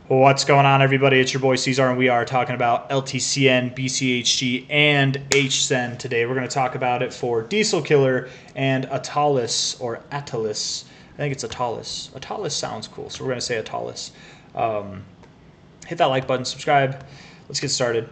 What's going on, everybody? It's your boy C-Zar, and we are talking about LTCN, BCHG, and Hzen today. We're going to talk about it for Diesel Killer and Atalis, or Atalis. I think it's Atalis. Atalis sounds cool, so we're going to say Atalis. Hit that like button, subscribe. Let's get started.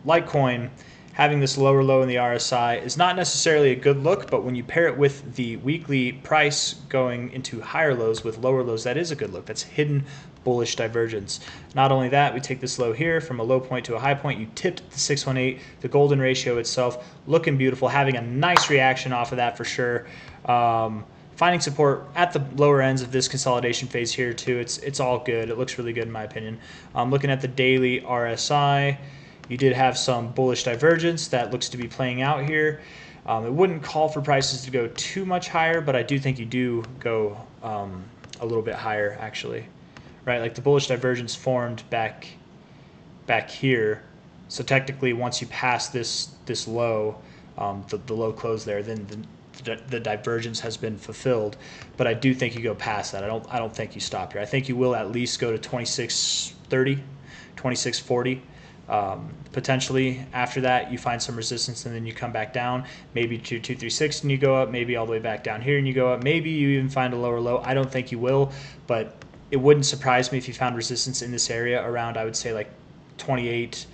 Litecoin having this lower low in the RSI is not necessarily a good look, but when you pair it with the weekly price going into higher lows with lower lows, that is a good look. That's hidden bullish divergence. Not only that, we take this low here from a low point to a high point. You tipped the 618, the golden ratio itself looking beautiful, having a nice reaction off of that for sure. Finding support at the lower ends of this consolidation phase here too. It's all good. It looks really good in my opinion. Looking at the daily RSI, you did have some bullish divergence that looks to be playing out here. It wouldn't call for prices to go too much higher, but I do think you do go a little bit higher actually, right? Like the bullish divergence formed back here. So technically, once you pass this low, the low close there, then the divergence has been fulfilled. But I do think you go past that. I don't think you stop here. I think you will at least go to 2630, 2640. Potentially after that you find some resistance and then you come back down, maybe to 236 and you go up, maybe all the way back down here and you go up, maybe you even find a lower low. I don't think you will, but it wouldn't surprise me if you found resistance in this area around, I would say, like 28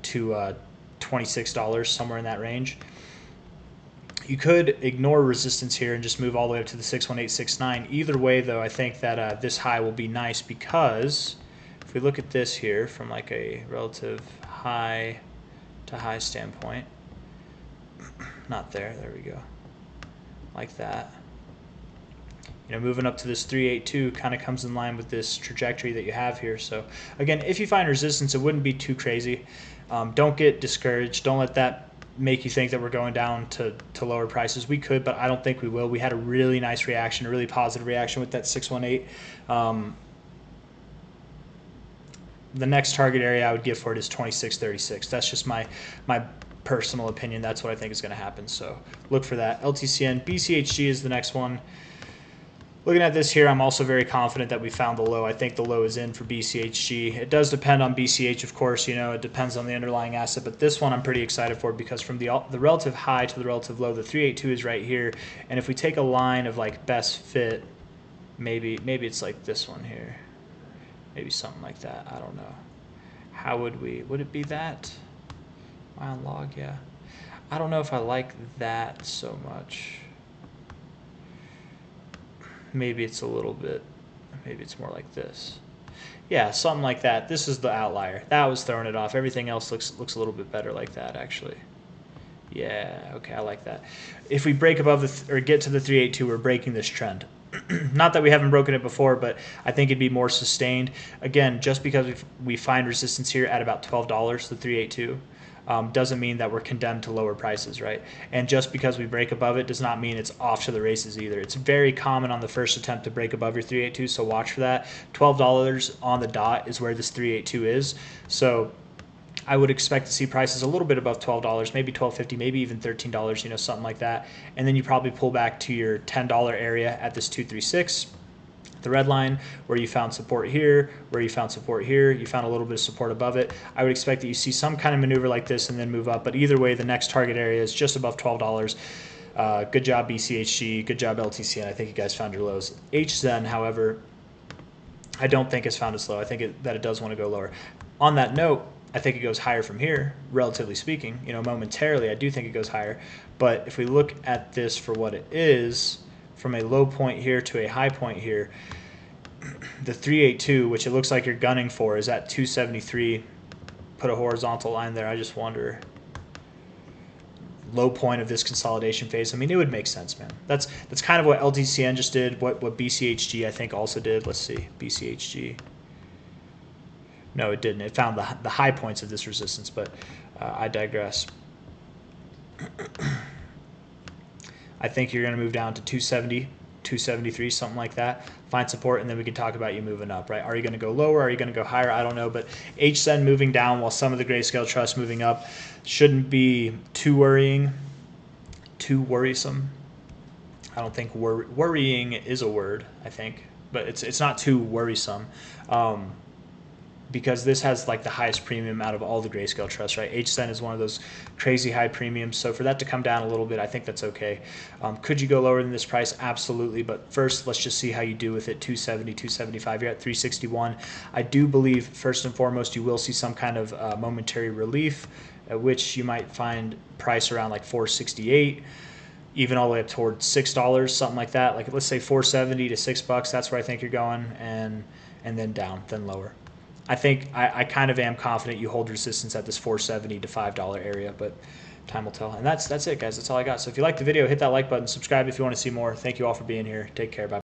to $26, somewhere in that range. You could ignore resistance here and just move all the way up to the 61869. Either way though, I think that this high will be nice, because if we look at this here from like a relative high to high standpoint, not there we go, like that, you know, moving up to this 382 kind of comes in line with this trajectory that you have here. So again, if you find resistance, it wouldn't be too crazy. Don't get discouraged. Don't let that make you think that we're going down to lower prices. We could, but I don't think we will. We had a really nice reaction, a really positive reaction with that 618. The next target area I would give for it is 2636. That's just my personal opinion. That's what I think is going to happen. So look for that. LTCN, BCHG is the next one. Looking at this here, I'm also very confident that we found the low. I think the low is in for BCHG. It does depend on BCH, of course. You know, it depends on the underlying asset. But this one I'm pretty excited for, because from the relative high to the relative low, the 382 is right here. And if we take a line of like best fit, maybe it's like this one here. Maybe something like that. I don't know. How would it be that? On log, yeah. I don't know if I like that so much. Maybe it's a little bit, maybe it's more like this. Yeah, something like that. This is the outlier. That was throwing it off. Everything else looks a little bit better like that, actually. Yeah, okay, I like that. If we break above or get to the 382, we're breaking this trend. Not that we haven't broken it before, but I think it'd be more sustained. Again, just because we find resistance here at about $12, the 382, doesn't mean that we're condemned to lower prices, right? And just because we break above it does not mean it's off to the races either. It's very common on the first attempt to break above your 382, so watch for that. $12 on the dot is where this 382 is. So I would expect to see prices a little bit above $12, maybe $12.50, maybe even $13, you know, something like that. And then you probably pull back to your $10 area at this 236, the red line, where you found support here, where you found support here, you found a little bit of support above it. I would expect that you see some kind of maneuver like this and then move up. But either way, the next target area is just above $12. Good job, BCHG. Good job, LTCN. I think you guys found your lows. Hzen, however, I don't think has found its low. I think that it does want to go lower. On that note, I think it goes higher from here, relatively speaking. You know, momentarily, I do think it goes higher. But if we look at this for what it is, from a low point here to a high point here, the 382, which it looks like you're gunning for, is at 273. Put a horizontal line there. I just wonder, low point of this consolidation phase. I mean, it would make sense, man. That's kind of what LTCN just did, what BCHG I think also did. Let's see, BCHG. No, it didn't. It found the high points of this resistance, but I digress. I think you're going to move down to 270, 273, something like that. Find support, and then we can talk about you moving up, right? Are you going to go lower? Are you going to go higher? I don't know, but Hzen moving down while some of the Grayscale trusts moving up shouldn't be too worrying, too worrisome. I don't think worrying is a word, I think. but it's not too worrisome. Because this has like the highest premium out of all the Grayscale trusts, right? Hzen is one of those crazy high premiums. So for that to come down a little bit, I think that's okay. Could you go lower than this price? Absolutely. But first, let's just see how you do with it. 270, 275, you're at 361. I do believe first and foremost, you will see some kind of momentary relief, at which you might find price around like 468, even all the way up towards $6, something like that. Like let's say 470 to $6. That's where I think you're going, and then down, then lower. I think I kind of am confident you hold resistance at this 470 to $5 area, but time will tell. And that's it, guys. That's all I got. So if you liked the video, hit that like button, subscribe if you want to see more. Thank you all for being here. Take care. Bye.